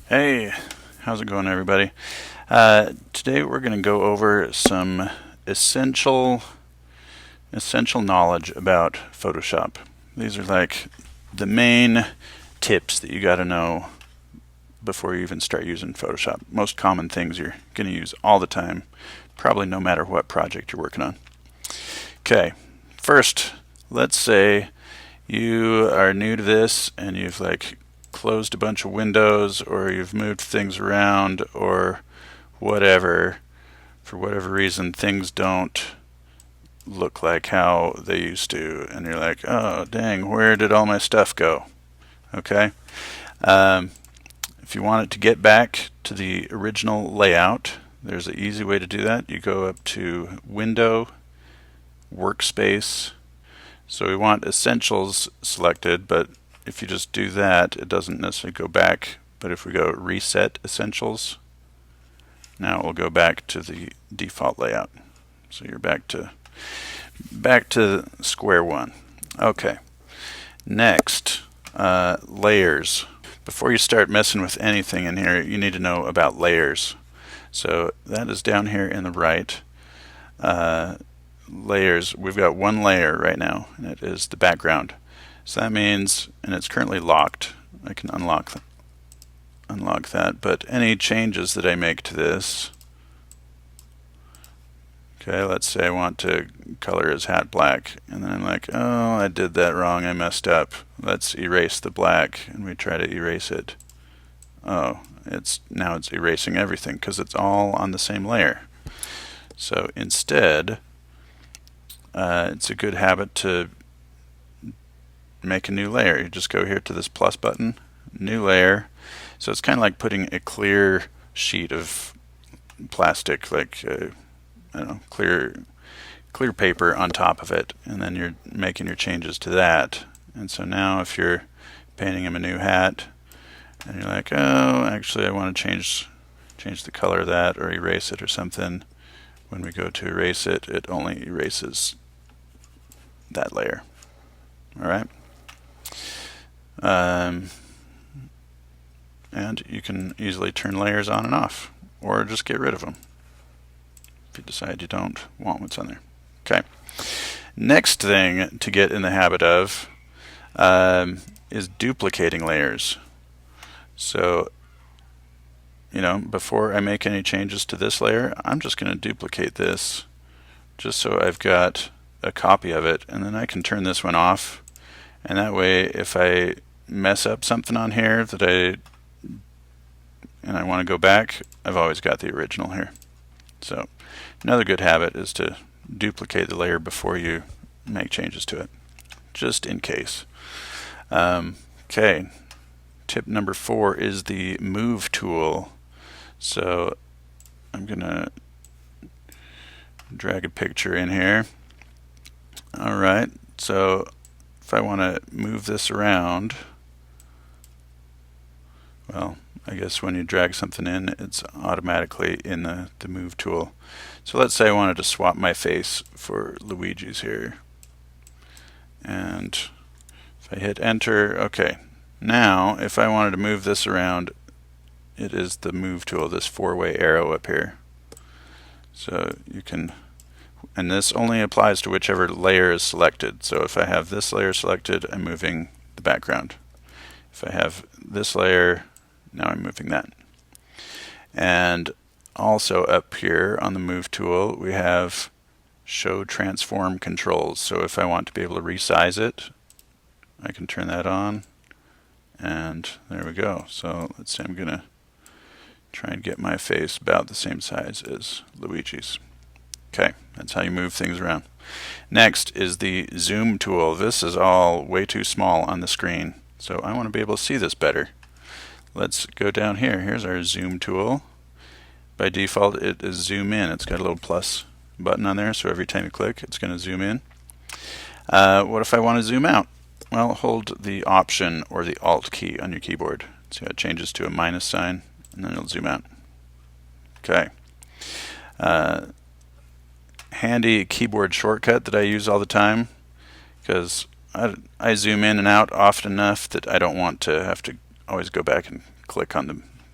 Hey, how's it going, everybody? Today we're going to go over some essential knowledge about Photoshop. These are like the main tips that you got to know before you even start using Photoshop. Most common things you're going to use all the time, probably no matter what project you're working on. Okay, first, let's say you are new to this and you've closed a bunch of windows, or you've moved things around, or whatever. For whatever reason, things don't look like how they used to, and you're like, oh dang, where did all my stuff go? Okay. um, if you want it to get back to the original layout, there's an easy way to do that. You go up to Window, Workspace. So we want Essentials selected, but if you just do that, it doesn't necessarily go back. But if we go Reset Essentials, now it will go back to the default layout. So you're back to square one. Okay. Next, layers. Before you start messing with anything in here, you need to know about layers. So that is down here in the right. Layers, we've got one layer right now, and it is the background. So that means, and it's currently locked, I can unlock that, but any changes that I make to this, okay, let's say I want to color his hat black, and then I'm like, oh, I did that wrong, I messed up. Let's erase the black, and we try to erase it. Oh, now it's erasing everything because it's all on the same layer. So instead, it's a good habit to make a new layer. You just go here to this plus button, new layer. So it's kind of like putting a clear sheet of plastic, like I don't know, clear paper on top of it, and then you're making your changes to that. And so now if you're painting him a new hat, and you're like, oh, actually I want to change the color of that, or erase it or something, when we go to erase it, it only erases that layer. Alright. And you can easily turn layers on and off, or just get rid of them if you decide you don't want what's on there. Okay. Next thing to get in the habit of is duplicating layers. So, before I make any changes to this layer, I'm just going to duplicate this just so I've got a copy of it, and then I can turn this one off, and that way if I mess up something on here and I want to go back, I've always got the original here. So another good habit is to duplicate the layer before you make changes to it, just in case. Okay, tip number 4 is the Move tool. So I'm gonna drag a picture in here. Alright, so if I want to move this around, well, I guess when you drag something in, it's automatically in the Move tool. So let's say I wanted to swap my face for Luigi's here. And if I hit enter, okay. Now, if I wanted to move this around, it is the Move tool, this 4-way arrow up here. So you can, and this only applies to whichever layer is selected. So if I have this layer selected, I'm moving the background. If I have this layer, now I'm moving that. And also up here on the Move tool, we have Show Transform Controls. So if I want to be able to resize it, I can turn that on, and there we go. So let's say I'm going to try and get my face about the same size as Luigi's. Okay, that's how you move things around. Next is the Zoom tool. This is all way too small on the screen, so I want to be able to see this better. Let's go down here. Here's our Zoom tool. By default, it is zoom in. It's got a little plus button on there, so every time you click, it's going to zoom in. What if I want to zoom out? Well, hold the Option or the Alt key on your keyboard. See how it changes to a minus sign, and then it'll zoom out. Okay. Handy keyboard shortcut that I use all the time, because I zoom in and out often enough that I don't want to have to always go back and click on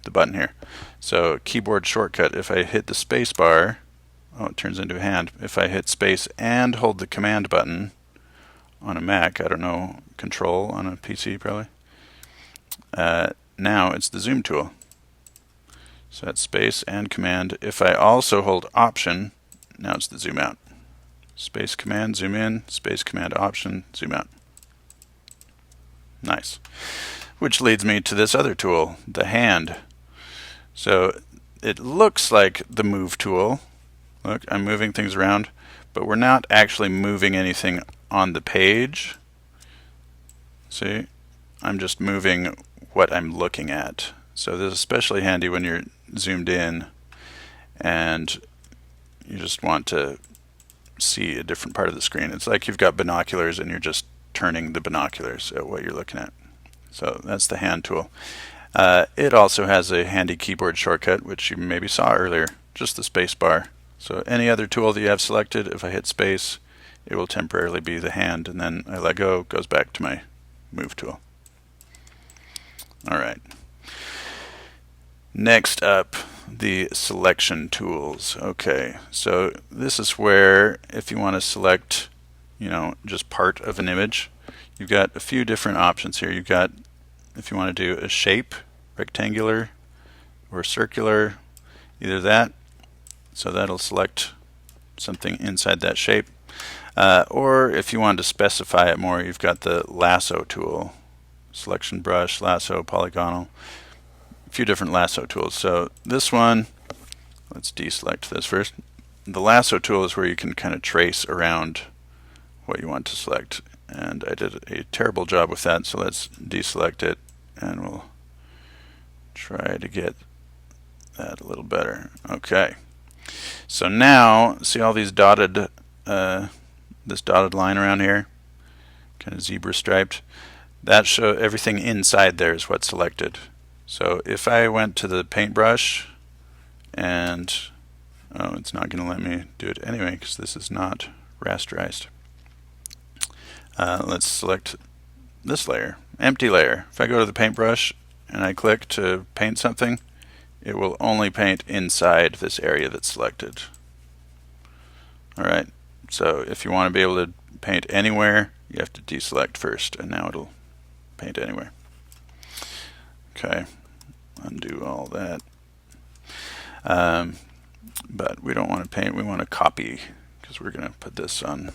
the button here. So keyboard shortcut, if I hit the space bar, oh, it turns into a hand. If I hit space and hold the command button on a Mac, I don't know, control on a PC probably, now it's the zoom tool. So that's space and command. If I also hold option, now it's the zoom out. Space command, zoom in, space command, option, zoom out. Nice. Which leads me to this other tool, the hand. So it looks like the move tool. Look, I'm moving things around, but we're not actually moving anything on the page. See, I'm just moving what I'm looking at. So this is especially handy when you're zoomed in and you just want to see a different part of the screen. It's like you've got binoculars and you're just turning the binoculars at what you're looking at. So that's the hand tool. It also has a handy keyboard shortcut, which you maybe saw earlier, just the space bar. So any other tool that you have selected, if I hit space, it will temporarily be the hand, and then I let go, it goes back to my move tool. All right. Next up, the selection tools. Okay, so this is where if you want to select, just part of an image, you've got a few different options here. You've got, if you want to do a shape, rectangular or circular, either that, so that'll select something inside that shape. Or if you want to specify it more, you've got the lasso tool, selection brush, lasso, polygonal, a few different lasso tools. So this one, let's deselect this first. The lasso tool is where you can kind of trace around what you want to select. And I did a terrible job with that, so let's deselect it and we'll try to get that a little better. Okay. So now, see all these dotted, this dotted line around here, kind of zebra striped? That show everything inside there is what's selected. So if I went to the paintbrush and, oh, it's not going to let me do it anyway because this is not rasterized. Let's select this layer, empty layer. If I go to the paintbrush and I click to paint something, it will only paint inside this area that's selected. Alright, so if you want to be able to paint anywhere, you have to deselect first, and now it'll paint anywhere. Okay, undo all that. But we don't want to paint, we want to copy, because we're going to put this on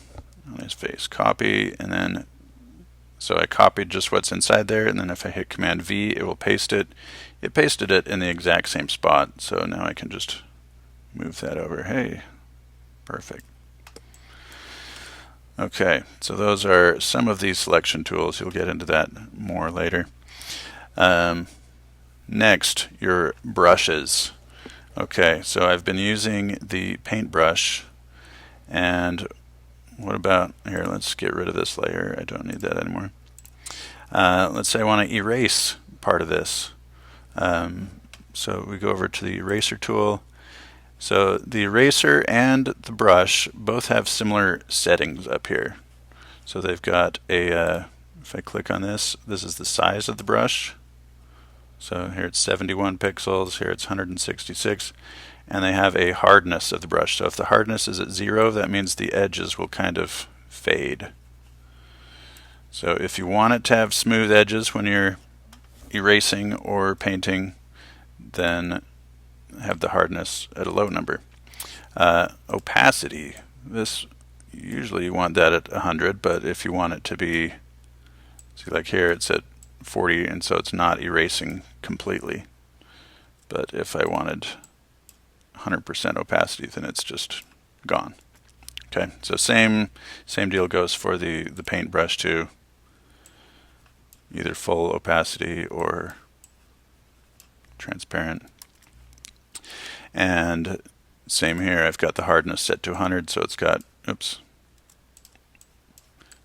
his face. Copy, and then, so I copied just what's inside there, and then if I hit Command V, it will paste it. It pasted it in the exact same spot, so now I can just move that over. Hey, perfect. Okay, so those are some of these selection tools. You'll get into that more later. Next, your brushes. Okay, so I've been using the paintbrush, and what about, here, let's get rid of this layer. I don't need that anymore. Let's say I want to erase part of this. So we go over to the eraser tool. So the eraser and the brush both have similar settings up here. So they've got a, if I click on this, this is the size of the brush. So here it's 71 pixels, here it's 166, and they have a hardness of the brush. So if the hardness is at 0, that means the edges will kind of fade. So if you want it to have smooth edges when you're erasing or painting, then have the hardness at a low number. Opacity, this usually you want that at 100, but if you want it to be, see, like here it's at 40, and so it's not erasing completely. But if I wanted 100% opacity, then it's just gone. Okay, so same deal goes for the paintbrush too. Either full opacity or transparent. And same here, I've got the hardness set to 100, so it's got, oops,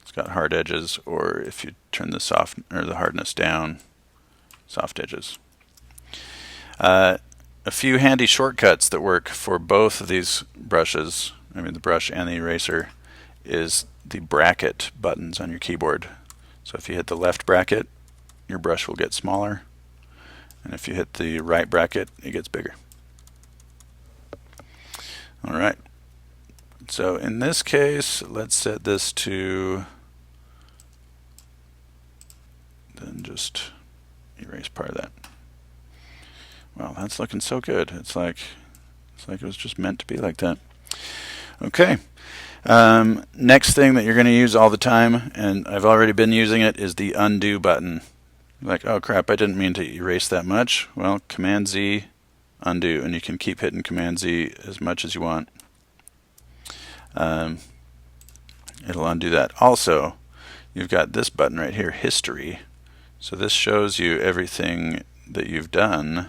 it's got hard edges, or if you turn the soft or the hardness down, soft edges. A few handy shortcuts that work for both of these brushes, I mean the brush and the eraser, is the bracket buttons on your keyboard. So if you hit the left bracket, your brush will get smaller. And if you hit the right bracket, it gets bigger. All right. So in this case, let's set this to, then just erase part of that. Wow, that's looking so good. It's like it was just meant to be like that. Okay. Next thing that you're going to use all the time, and I've already been using it, is the undo button. Like, oh crap, I didn't mean to erase that much. Well, Command Z, undo, and you can keep hitting Command Z as much as you want. It'll undo that. Also, you've got this button right here, History. So this shows you everything that you've done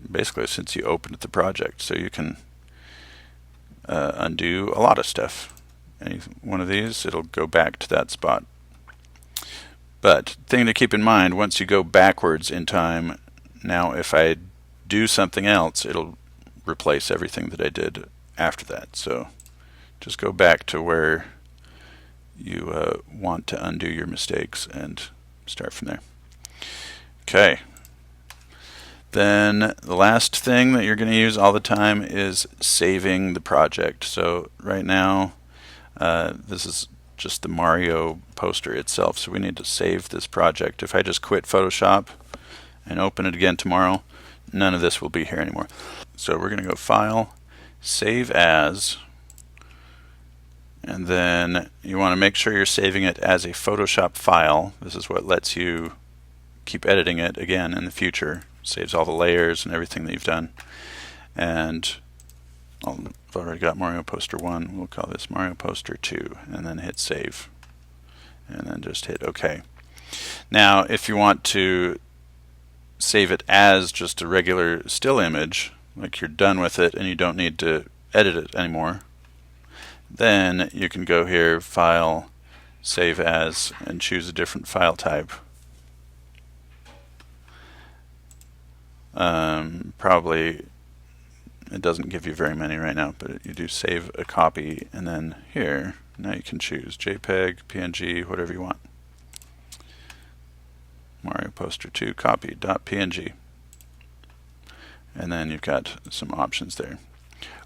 basically since you opened the project. So you can undo a lot of stuff. Any one of these, it'll go back to that spot. But thing to keep in mind, once you go backwards in time, now if I do something else, it'll replace everything that I did after that. So just go back to where you want to undo your mistakes and start from there. Okay. Then the last thing that you're going to use all the time is saving the project. So right now, this is just the Mario poster itself, so we need to save this project. If I just quit Photoshop and open it again tomorrow, none of this will be here anymore. So we're going to go File, Save As, and then you want to make sure you're saving it as a Photoshop file. This is what lets you keep editing it again in the future. Saves all the layers and everything that you've done. And I've already got Mario Poster 1. We'll call this Mario Poster 2, and then hit Save. And then just hit OK. Now, if you want to save it as just a regular still image, like you're done with it and you don't need to edit it anymore, then you can go here, File, Save As, and choose a different file type. Probably it doesn't give you very many right now, but you do save a copy, and then here, now you can choose JPEG, PNG, whatever you want. Mario Poster 2 copy.png. And then you've got some options there.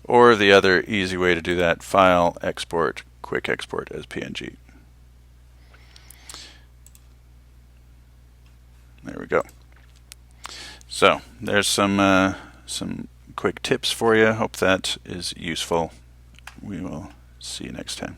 Or the other easy way to do that, File, Export, Quick Export as PNG. There we go. So there's some quick tips for you. Hope that is useful. We will see you next time.